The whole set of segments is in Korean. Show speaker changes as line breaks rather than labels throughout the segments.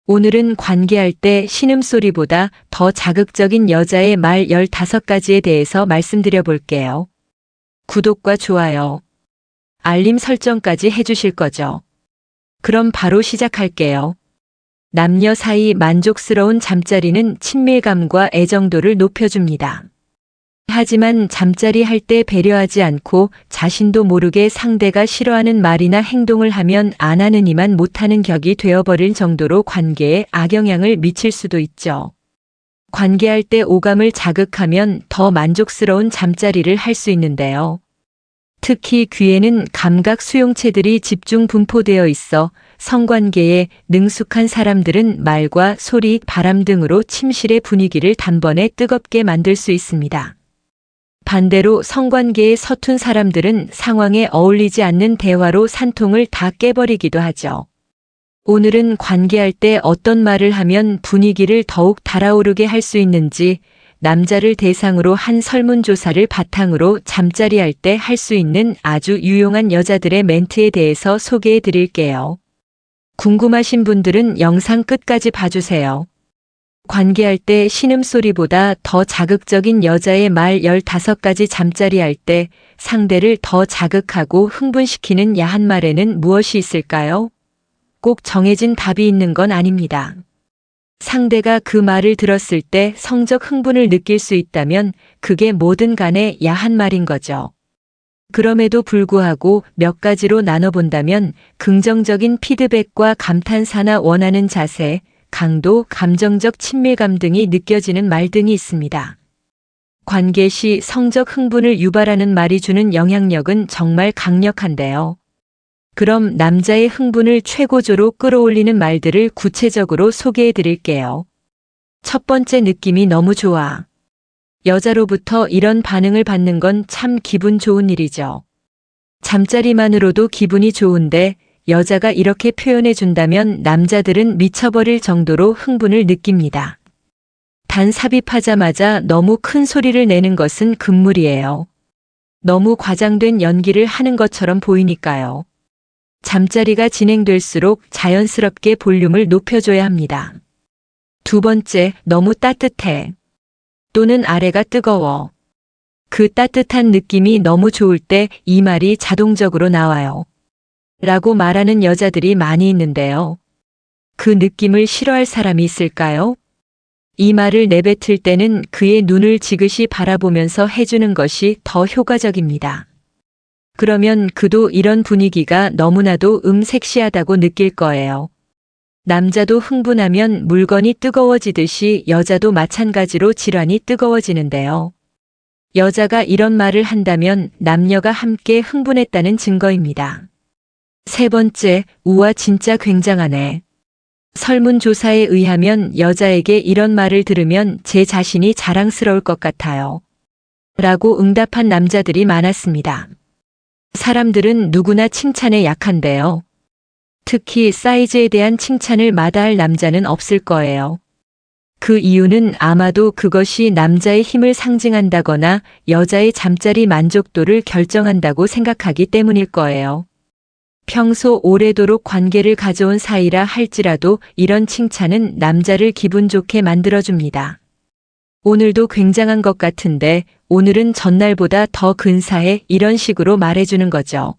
오늘은 관계할 때 신음소리보다 더 자극적인 여자의 말 15가지에 대해서 말씀드려 볼게요. 구독과 좋아요, 알림 설정까지 해주실 거죠? 그럼 바로 시작할게요. 남녀 사이 만족스러운 잠자리는 친밀감과 애정도를 높여줍니다. 하지만 잠자리 할 때 배려하지 않고 자신도 모르게 상대가 싫어하는 말이나 행동을 하면 안 하느니만 못하는 격이 되어버릴 정도로 관계에 악영향을 미칠 수도 있죠. 관계할 때 오감을 자극하면 더 만족스러운 잠자리를 할 수 있는데요. 특히 귀에는 감각 수용체들이 집중 분포되어 있어 성관계에 능숙한 사람들은 말과 소리, 바람 등으로 침실의 분위기를 단번에 뜨겁게 만들 수 있습니다. 반대로 성관계에 서툰 사람들은 상황에 어울리지 않는 대화로 산통을 다 깨버리기도 하죠. 오늘은 관계할 때 어떤 말을 하면 분위기를 더욱 달아오르게 할 수 있는지, 남자를 대상으로 한 설문조사를 바탕으로 잠자리 할 때 할 수 있는 아주 유용한 여자들의 멘트에 대해서 소개해 드릴게요. 궁금하신 분들은 영상 끝까지 봐주세요. 관계할 때 신음소리보다 더 자극적인 여자의 말 15가지. 잠자리 할 때 상대를 더 자극하고 흥분시키는 야한 말에는 무엇이 있을까요? 꼭 정해진 답이 있는 건 아닙니다. 상대가 그 말을 들었을 때 성적 흥분을 느낄 수 있다면 그게 뭐든 간에 야한 말인 거죠. 그럼에도 불구하고 몇 가지로 나눠본다면 긍정적인 피드백과 감탄사나 원하는 자세, 강도, 감정적 친밀감 등이 느껴지는 말 등이 있습니다. 관계 시 성적 흥분을 유발하는 말이 주는 영향력은 정말 강력한데요. 그럼 남자의 흥분을 최고조로 끌어올리는 말들을 구체적으로 소개해 드릴게요. 첫 번째, 느낌이 너무 좋아. 여자로부터 이런 반응을 받는 건 참 기분 좋은 일이죠. 잠자리만으로도 기분이 좋은데 여자가 이렇게 표현해 준다면 남자들은 미쳐버릴 정도로 흥분을 느낍니다. 단 삽입하자마자 너무 큰 소리를 내는 것은 금물이에요. 너무 과장된 연기를 하는 것처럼 보이니까요. 잠자리가 진행될수록 자연스럽게 볼륨을 높여줘야 합니다. 두 번째, 너무 따뜻해. 또는 아래가 뜨거워. 그 따뜻한 느낌이 너무 좋을 때 이 말이 자동적으로 나와요. 라고 말하는 여자들이 많이 있는데요. 그 느낌을 싫어할 사람이 있을까요? 이 말을 내뱉을 때는 그의 눈을 지그시 바라보면서 해주는 것이 더 효과적입니다. 그러면 그도 이런 분위기가 너무나도 섹시하다고 느낄 거예요. 남자도 흥분하면 물건이 뜨거워지듯이 여자도 마찬가지로 질환이 뜨거워지는데요. 여자가 이런 말을 한다면 남녀가 함께 흥분했다는 증거입니다. 세 번째, 우와 진짜 굉장하네. 설문조사에 의하면 여자에게 이런 말을 들으면 제 자신이 자랑스러울 것 같아요. 라고 응답한 남자들이 많았습니다. 사람들은 누구나 칭찬에 약한데요. 특히 사이즈에 대한 칭찬을 마다할 남자는 없을 거예요. 그 이유는 아마도 그것이 남자의 힘을 상징한다거나 여자의 잠자리 만족도를 결정한다고 생각하기 때문일 거예요. 평소 오래도록 관계를 가져온 사이라 할지라도 이런 칭찬은 남자를 기분 좋게 만들어줍니다. 오늘도 굉장한 것 같은데 오늘은 전날보다 더 근사해, 이런 식으로 말해주는 거죠.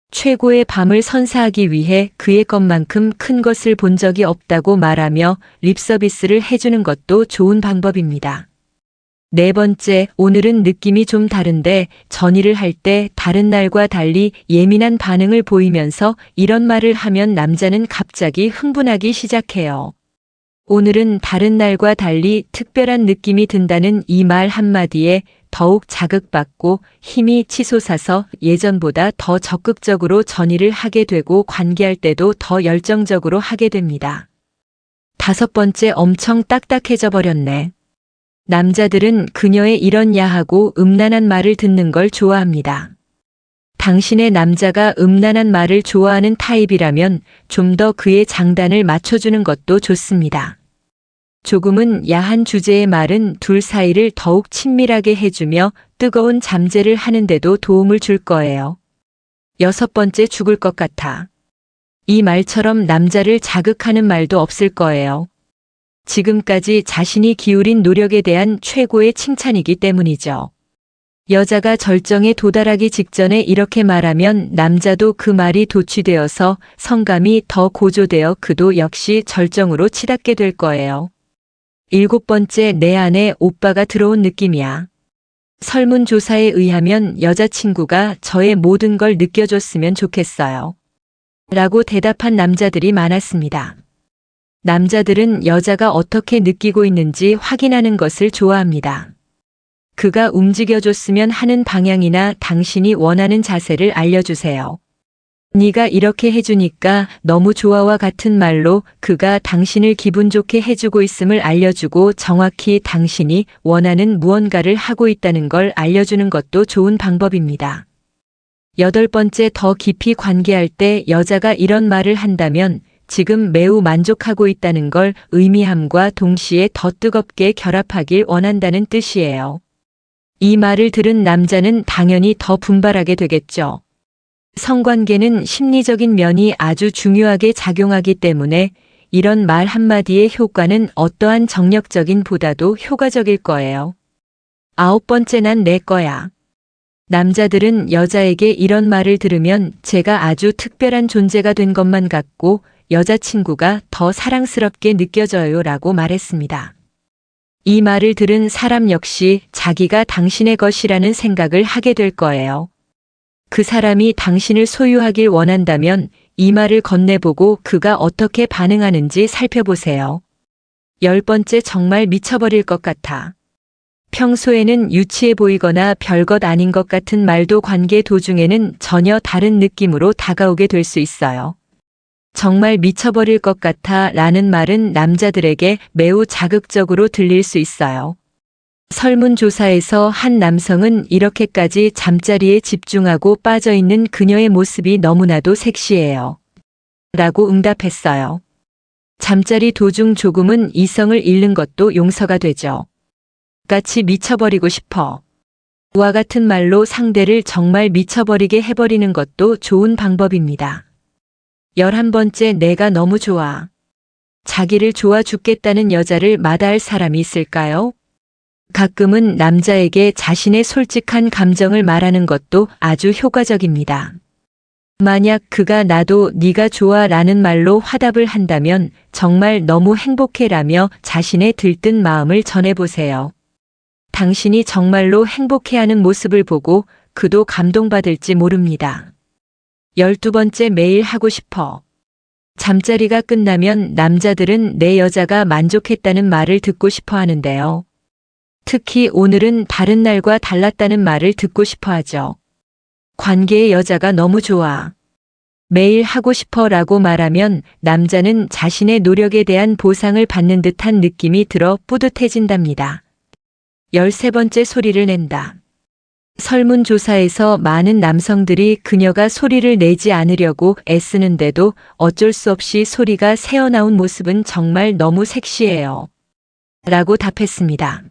최고의 밤을 선사하기 위해 그의 것만큼 큰 것을 본 적이 없다고 말하며 립서비스를 해주는 것도 좋은 방법입니다. 네 번째, 오늘은 느낌이 좀 다른데 전의를 할 때 다른 날과 달리 예민한 반응을 보이면서 이런 말을 하면 남자는 갑자기 흥분하기 시작해요. 오늘은 다른 날과 달리 특별한 느낌이 든다는 이 말 한마디에 더욱 자극받고 힘이 치솟아서 예전보다 더 적극적으로 전의를 하게 되고 관계할 때도 더 열정적으로 하게 됩니다. 다섯 번째, 엄청 딱딱해져 버렸네. 남자들은 그녀의 이런 야하고 음란한 말을 듣는 걸 좋아합니다. 당신의 남자가 음란한 말을 좋아하는 타입이라면 좀 더 그의 장단을 맞춰주는 것도 좋습니다. 조금은 야한 주제의 말은 둘 사이를 더욱 친밀하게 해주며 뜨거운 잠재를 하는데도 도움을 줄 거예요. 여섯 번째, 죽을 것 같아. 이 말처럼 남자를 자극하는 말도 없을 거예요. 지금까지 자신이 기울인 노력에 대한 최고의 칭찬이기 때문이죠. 여자가 절정에 도달하기 직전에 이렇게 말하면 남자도 그 말이 도취되어서 성감이 더 고조되어 그도 역시 절정으로 치닫게 될 거예요. 7번째, 내 안에 오빠가 들어온 느낌이야. 설문조사에 의하면 여자친구가 저의 모든 걸 느껴줬으면 좋겠어요. 라고 대답한 남자들이 많았습니다. 남자들은 여자가 어떻게 느끼고 있는지 확인하는 것을 좋아합니다. 그가 움직여줬으면 하는 방향이나 당신이 원하는 자세를 알려주세요. 네가 이렇게 해주니까 너무 좋아와 같은 말로 그가 당신을 기분 좋게 해주고 있음을 알려주고 정확히 당신이 원하는 무언가를 하고 있다는 걸 알려주는 것도 좋은 방법입니다. 8번째, 더 깊이 관계할 때 여자가 이런 말을 한다면 지금 매우 만족하고 있다는 걸 의미함과 동시에 더 뜨겁게 결합하길 원한다는 뜻이에요. 이 말을 들은 남자는 당연히 더 분발하게 되겠죠. 성관계는 심리적인 면이 아주 중요하게 작용하기 때문에 이런 말 한마디의 효과는 어떠한 정력적인 보다도 효과적일 거예요. 9번째, 난 내 거야. 남자들은 여자에게 이런 말을 들으면 제가 아주 특별한 존재가 된 것만 같고 여자친구가 더 사랑스럽게 느껴져요 라고 말했습니다. 이 말을 들은 사람 역시 자기가 당신의 것이라는 생각을 하게 될 거예요. 그 사람이 당신을 소유하길 원한다면 이 말을 건네보고 그가 어떻게 반응하는지 살펴보세요. 10번째, 정말 미쳐버릴 것 같아. 평소에는 유치해 보이거나 별것 아닌 것 같은 말도 관계 도중에는 전혀 다른 느낌으로 다가오게 될 수 있어요. 정말 미쳐버릴 것 같아 라는 말은 남자들에게 매우 자극적으로 들릴 수 있어요. 설문조사에서 한 남성은 이렇게까지 잠자리에 집중하고 빠져있는 그녀의 모습이 너무나도 섹시해요. 라고 응답했어요. 잠자리 도중 조금은 이성을 잃는 것도 용서가 되죠. 같이 미쳐버리고 싶어. 와 같은 말로 상대를 정말 미쳐버리게 해버리는 것도 좋은 방법입니다. 11번째, 내가 너무 좋아. 자기를 좋아 죽겠다는 여자를 마다할 사람이 있을까요? 가끔은 남자에게 자신의 솔직한 감정을 말하는 것도 아주 효과적입니다. 만약 그가 나도 네가 좋아 라는 말로 화답을 한다면 정말 너무 행복해라며 자신의 들뜬 마음을 전해보세요. 당신이 정말로 행복해하는 모습을 보고 그도 감동받을지 모릅니다. 12번째, 매일 하고 싶어. 잠자리가 끝나면 남자들은 내 여자가 만족했다는 말을 듣고 싶어 하는데요. 특히 오늘은 다른 날과 달랐다는 말을 듣고 싶어 하죠. 관계의 여자가 너무 좋아. 매일 하고 싶어 라고 말하면 남자는 자신의 노력에 대한 보상을 받는 듯한 느낌이 들어 뿌듯해진답니다. 13번째, 소리를 낸다. 설문조사에서 많은 남성들이 그녀가 소리를 내지 않으려고 애쓰는데도 어쩔 수 없이 소리가 새어나온 모습은 정말 너무 섹시해요. 라고 답했습니다.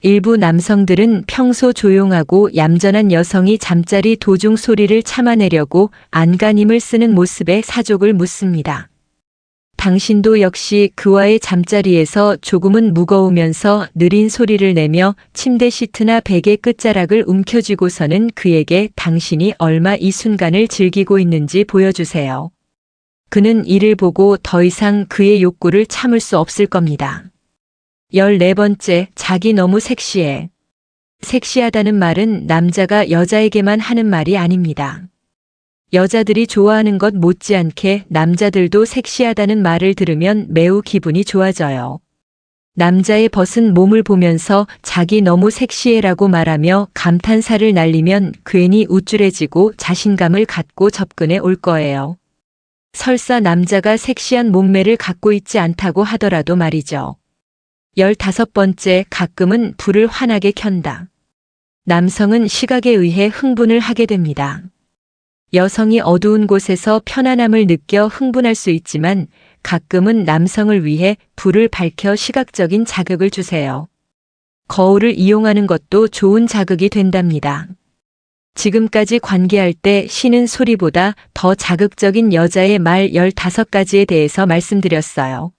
일부 남성들은 평소 조용하고 얌전한 여성이 잠자리 도중 소리를 참아내려고 안간힘을 쓰는 모습에 사족을 묻습니다. 당신도 역시 그와의 잠자리에서 조금은 무거우면서 느린 소리를 내며 침대 시트나 베개 끝자락을 움켜쥐고서는 그에게 당신이 얼마 이 순간을 즐기고 있는지 보여주세요. 그는 이를 보고 더 이상 그의 욕구를 참을 수 없을 겁니다. 14번째, 자기 너무 섹시해. 섹시하다는 말은 남자가 여자에게만 하는 말이 아닙니다. 여자들이 좋아하는 것 못지않게 남자들도 섹시하다는 말을 들으면 매우 기분이 좋아져요. 남자의 벗은 몸을 보면서 자기 너무 섹시해라고 말하며 감탄사를 날리면 괜히 우쭐해지고 자신감을 갖고 접근해 올 거예요. 설사 남자가 섹시한 몸매를 갖고 있지 않다고 하더라도 말이죠. 15번째, 가끔은 불을 환하게 켠다. 남성은 시각에 의해 흥분을 하게 됩니다. 여성이 어두운 곳에서 편안함을 느껴 흥분할 수 있지만 가끔은 남성을 위해 불을 밝혀 시각적인 자극을 주세요. 거울을 이용하는 것도 좋은 자극이 된답니다. 지금까지 관계할 때 쉬는 소리보다 더 자극적인 여자의 말 15가지에 대해서 말씀드렸어요.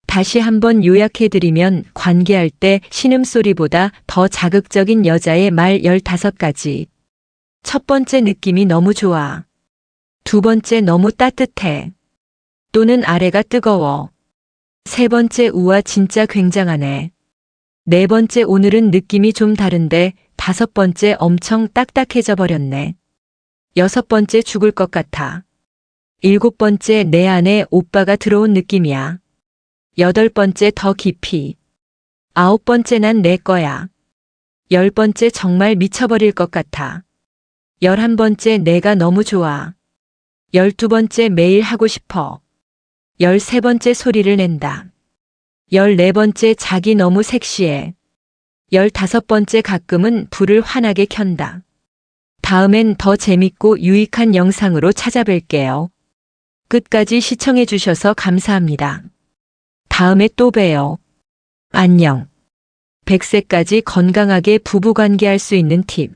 다시 한번 요약해드리면 관계할 때 신음소리보다 더 자극적인 여자의 말 15가지. 첫 번째, 느낌이 너무 좋아. 두 번째, 너무 따뜻해. 또는 아래가 뜨거워. 세 번째, 우와 진짜 굉장하네. 네 번째, 오늘은 느낌이 좀 다른데. 다섯 번째, 엄청 딱딱해져 버렸네. 여섯 번째, 죽을 것 같아. 일곱 번째, 내 안에 오빠가 들어온 느낌이야. 여덟 번째, 더 깊이. 아홉 번째, 난 내 거야. 열 번째, 정말 미쳐버릴 것 같아. 11번째, 내가 너무 좋아. 12번째, 매일 하고 싶어. 13번째, 소리를 낸다. 14번째, 자기 너무 섹시해. 15번째, 가끔은 불을 환하게 켠다. 다음엔 더 재밌고 유익한 영상으로 찾아뵐게요. 끝까지 시청해 주셔서 감사합니다. 다음에 또 봬요. 안녕. 100세까지 건강하게 부부관계 할 수 있는 팁.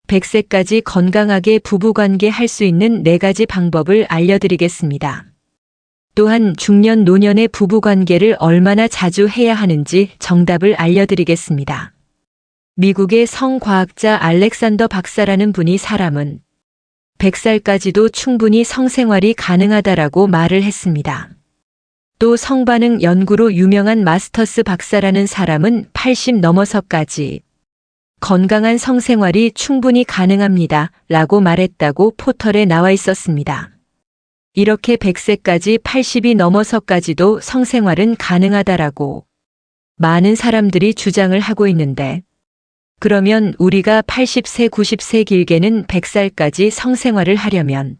100세까지 건강하게 부부관계 할 수 있는 4가지 방법을 알려드리겠습니다. 또한 중년 노년의 부부관계를 얼마나 자주 해야 하는지 정답을 알려드리겠습니다. 미국의 성과학자 알렉산더 박사라는 분이 사람은 100살까지도 충분히 성생활이 가능하다라고 말을 했습니다. 또 성반응 연구로 유명한 마스터스 박사라는 사람은 80 넘어서까지 건강한 성생활이 충분히 가능합니다 라고 말했다고 포털에 나와 있었습니다. 이렇게 100세까지 80이 넘어서까지도 성생활은 가능하다라고 많은 사람들이 주장을 하고 있는데, 그러면 우리가 80세, 90세 길게는 100살까지 성생활을 하려면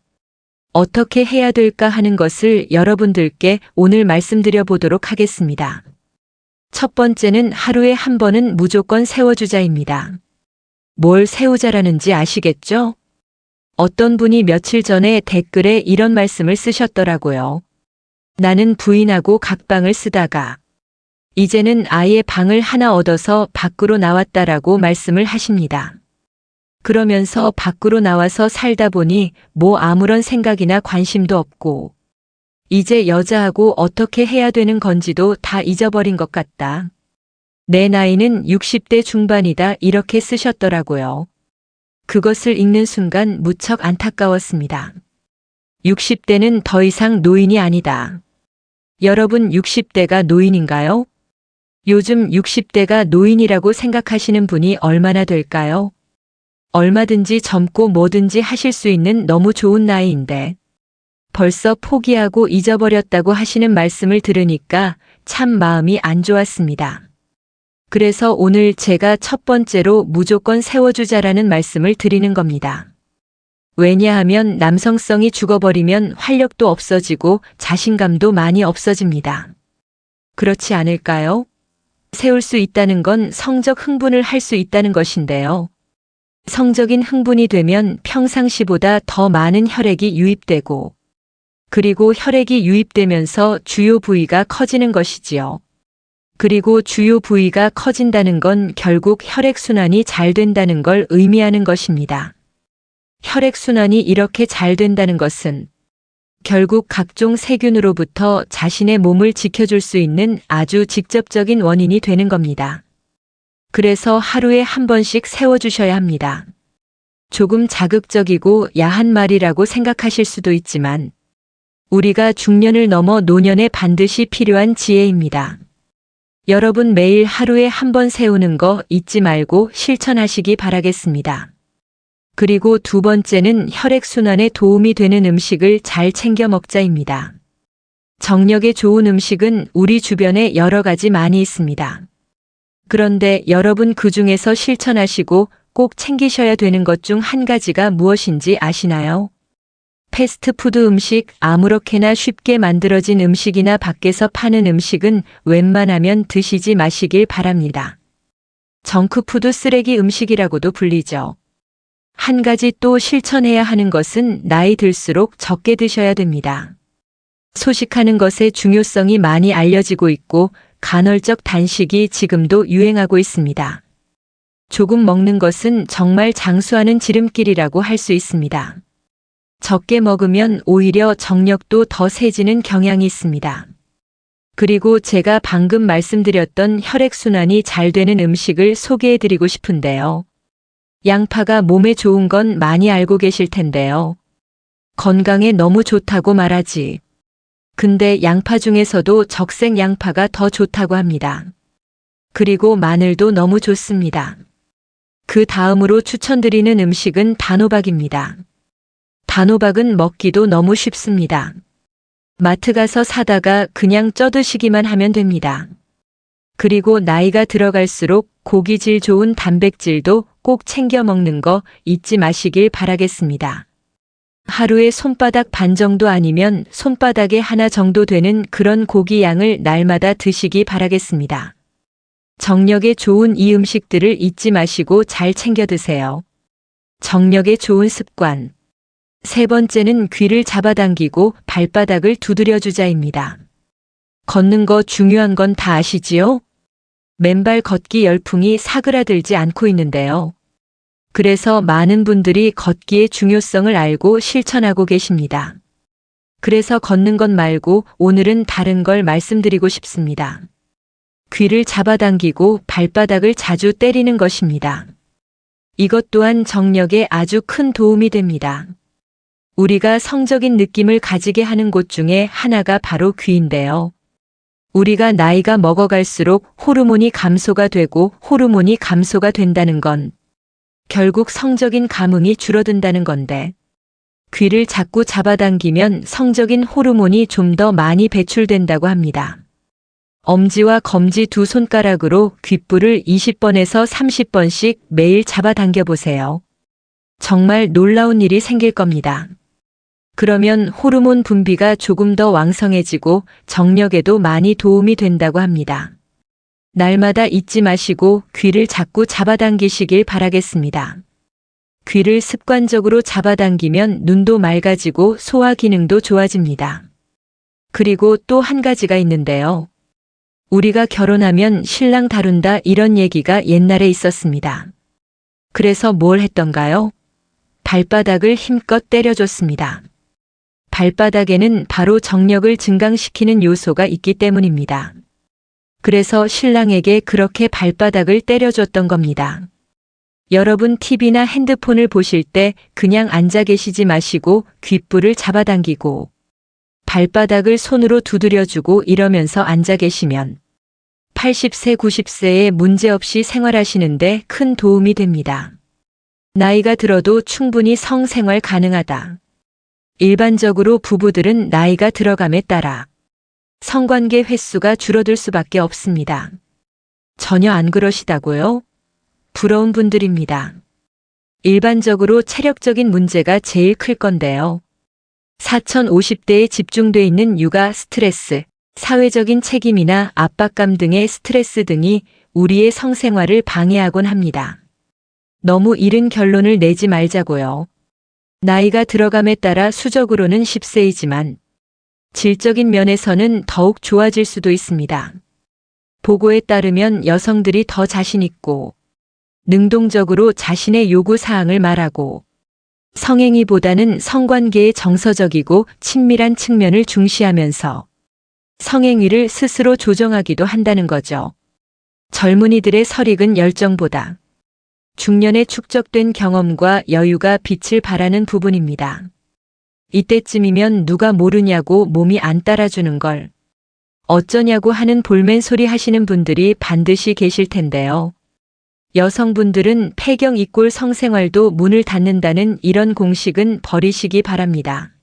어떻게 해야 될까 하는 것을 여러분들께 오늘 말씀드려 보도록 하겠습니다. 첫 번째는 하루에 한 번은 무조건 세워주자입니다. 뭘 세우자라는지 아시겠죠? 어떤 분이 며칠 전에 댓글에 이런 말씀을 쓰셨더라고요. 나는 부인하고 각방을 쓰다가 이제는 아예 방을 하나 얻어서 밖으로 나왔다라고 말씀을 하십니다. 그러면서 밖으로 나와서 살다 보니 뭐 아무런 생각이나 관심도 없고 이제 여자하고 어떻게 해야 되는 건지도 다 잊어버린 것 같다. 내 나이는 60대 중반이다 이렇게 쓰셨더라고요. 그것을 읽는 순간 무척 안타까웠습니다. 60대는 더 이상 노인이 아니다. 여러분 60대가 노인인가요? 요즘 60대가 노인이라고 생각하시는 분이 얼마나 될까요? 얼마든지 젊고 뭐든지 하실 수 있는 너무 좋은 나이인데 벌써 포기하고 잊어버렸다고 하시는 말씀을 들으니까 참 마음이 안 좋았습니다. 그래서 오늘 제가 첫 번째로 무조건 세워주자라는 말씀을 드리는 겁니다. 왜냐하면 남성성이 죽어버리면 활력도 없어지고 자신감도 많이 없어집니다. 그렇지 않을까요? 세울 수 있다는 건 성적 흥분을 할 수 있다는 것인데요. 성적인 흥분이 되면 평상시보다 더 많은 혈액이 유입되고 그리고 혈액이 유입되면서 주요 부위가 커지는 것이지요. 그리고 주요 부위가 커진다는 건 결국 혈액순환이 잘 된다는 걸 의미하는 것입니다. 혈액순환이 이렇게 잘 된다는 것은 결국 각종 세균으로부터 자신의 몸을 지켜줄 수 있는 아주 직접적인 원인이 되는 겁니다. 그래서 하루에 한 번씩 세워주셔야 합니다. 조금 자극적이고 야한 말이라고 생각하실 수도 있지만 우리가 중년을 넘어 노년에 반드시 필요한 지혜입니다. 여러분 매일 하루에 한 번 세우는 거 잊지 말고 실천하시기 바라겠습니다. 그리고 두 번째는 혈액순환에 도움이 되는 음식을 잘 챙겨 먹자입니다. 정력에 좋은 음식은 우리 주변에 여러 가지 많이 있습니다. 그런데 여러분 그 중에서 실천하시고 꼭 챙기셔야 되는 것 중 한 가지가 무엇인지 아시나요? 패스트푸드 음식, 아무렇게나 쉽게 만들어진 음식이나 밖에서 파는 음식은 웬만하면 드시지 마시길 바랍니다. 정크푸드 쓰레기 음식이라고도 불리죠. 한 가지 또 실천해야 하는 것은 나이 들수록 적게 드셔야 됩니다. 소식하는 것의 중요성이 많이 알려지고 있고 간헐적 단식이 지금도 유행하고 있습니다. 조금 먹는 것은 정말 장수하는 지름길이라고 할 수 있습니다. 적게 먹으면 오히려 정력도 더 세지는 경향이 있습니다. 그리고 제가 방금 말씀드렸던 혈액순환이 잘 되는 음식을 소개해 드리고 싶은데요. 양파가 몸에 좋은 건 많이 알고 계실 텐데요. 건강에 너무 좋다고 말하지. 근데 양파 중에서도 적색 양파가 더 좋다고 합니다. 그리고 마늘도 너무 좋습니다. 그 다음으로 추천드리는 음식은 단호박입니다. 단호박은 먹기도 너무 쉽습니다. 마트 가서 사다가 그냥 쪄드시기만 하면 됩니다. 그리고 나이가 들어갈수록 고기질 좋은 단백질도 꼭 챙겨 먹는 거 잊지 마시길 바라겠습니다. 하루에 손바닥 반 정도 아니면 손바닥에 하나 정도 되는 그런 고기 양을 날마다 드시기 바라겠습니다. 정력에 좋은 이 음식들을 잊지 마시고 잘 챙겨 드세요. 정력에 좋은 습관. 세 번째는 귀를 잡아당기고 발바닥을 두드려 주자입니다. 걷는 거 중요한 건 다 아시지요? 맨발 걷기 열풍이 사그라들지 않고 있는데요. 그래서 많은 분들이 걷기의 중요성을 알고 실천하고 계십니다. 그래서 걷는 것 말고 오늘은 다른 걸 말씀드리고 싶습니다. 귀를 잡아당기고 발바닥을 자주 때리는 것입니다. 이것 또한 정력에 아주 큰 도움이 됩니다. 우리가 성적인 느낌을 가지게 하는 곳 중에 하나가 바로 귀인데요. 우리가 나이가 먹어갈수록 호르몬이 감소가 되고 호르몬이 감소가 된다는 건 결국 성적인 감흥이 줄어든다는 건데 귀를 자꾸 잡아당기면 성적인 호르몬이 좀 더 많이 배출된다고 합니다. 엄지와 검지 두 손가락으로 귓불을 20번에서 30번씩 매일 잡아당겨 보세요. 정말 놀라운 일이 생길 겁니다. 그러면 호르몬 분비가 조금 더 왕성해지고 정력에도 많이 도움이 된다고 합니다. 날마다 잊지 마시고 귀를 자꾸 잡아당기시길 바라겠습니다. 귀를 습관적으로 잡아당기면 눈도 맑아지고 소화 기능도 좋아집니다. 그리고 또 한 가지가 있는데요. 우리가 결혼하면 신랑 다룬다 이런 얘기가 옛날에 있었습니다. 그래서 뭘 했던가요? 발바닥을 힘껏 때려줬습니다. 발바닥에는 바로 정력을 증강시키는 요소가 있기 때문입니다. 그래서 신랑에게 그렇게 발바닥을 때려줬던 겁니다. 여러분 TV나 핸드폰을 보실 때 그냥 앉아 계시지 마시고 귓불을 잡아당기고 발바닥을 손으로 두드려주고 이러면서 앉아 계시면 80세, 90세에 문제없이 생활하시는데 큰 도움이 됩니다. 나이가 들어도 충분히 성생활 가능하다. 일반적으로 부부들은 나이가 들어감에 따라 성관계 횟수가 줄어들 수밖에 없습니다. 전혀 안 그러시다고요? 부러운 분들입니다. 일반적으로 체력적인 문제가 제일 클 건데요. 4050대에 집중돼 있는 육아 스트레스, 사회적인 책임이나 압박감 등의 스트레스 등이 우리의 성생활을 방해하곤 합니다. 너무 이른 결론을 내지 말자고요. 나이가 들어감에 따라 수적으로는 10세이지만 질적인 면에서는 더욱 좋아질 수도 있습니다. 보고에 따르면 여성들이 더 자신 있고 능동적으로 자신의 요구 사항을 말하고 성행위보다는 성관계의 정서적이고 친밀한 측면을 중시하면서 성행위를 스스로 조정하기도 한다는 거죠. 젊은이들의 설익은 열정보다 중년에 축적된 경험과 여유가 빛을 발하는 부분입니다. 이때쯤이면 누가 모르냐고 몸이 안 따라주는 걸 어쩌냐고 하는 볼멘 소리 하시는 분들이 반드시 계실 텐데요. 여성분들은 폐경 이꼴 성생활도 문을 닫는다는 이런 공식은 버리시기 바랍니다.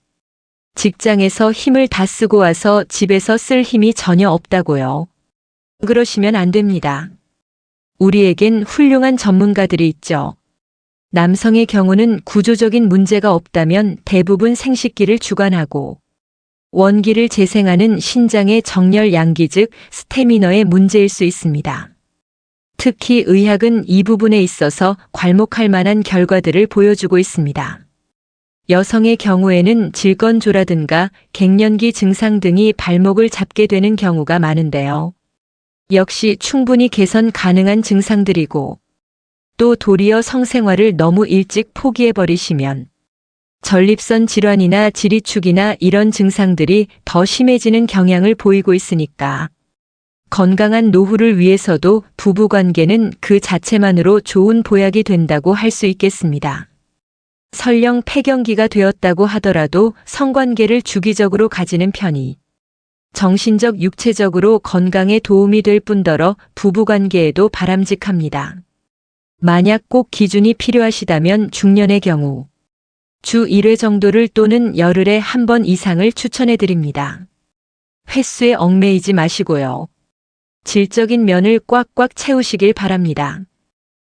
직장에서 힘을 다 쓰고 와서 집에서 쓸 힘이 전혀 없다고요. 그러시면 안 됩니다. 우리에겐 훌륭한 전문가들이 있죠. 남성의 경우는 구조적인 문제가 없다면 대부분 생식기를 주관하고 원기를 재생하는 신장의 정렬 양기 즉 스태미너의 문제일 수 있습니다. 특히 의학은 이 부분에 있어서 괄목할 만한 결과들을 보여주고 있습니다. 여성의 경우에는 질건조라든가 갱년기 증상 등이 발목을 잡게 되는 경우가 많은데요. 역시 충분히 개선 가능한 증상들이고 또 도리어 성생활을 너무 일찍 포기해버리시면 전립선 질환이나 지리축이나 이런 증상들이 더 심해지는 경향을 보이고 있으니까 건강한 노후를 위해서도 부부관계는 그 자체만으로 좋은 보약이 된다고 할 수 있겠습니다. 설령 폐경기가 되었다고 하더라도 성관계를 주기적으로 가지는 편이 정신적, 육체적으로 건강에 도움이 될 뿐더러 부부관계에도 바람직합니다. 만약 꼭 기준이 필요하시다면 중년의 경우 주 1회 정도를 또는 열흘에 한 번 이상을 추천해 드립니다. 횟수에 얽매이지 마시고요. 질적인 면을 꽉꽉 채우시길 바랍니다.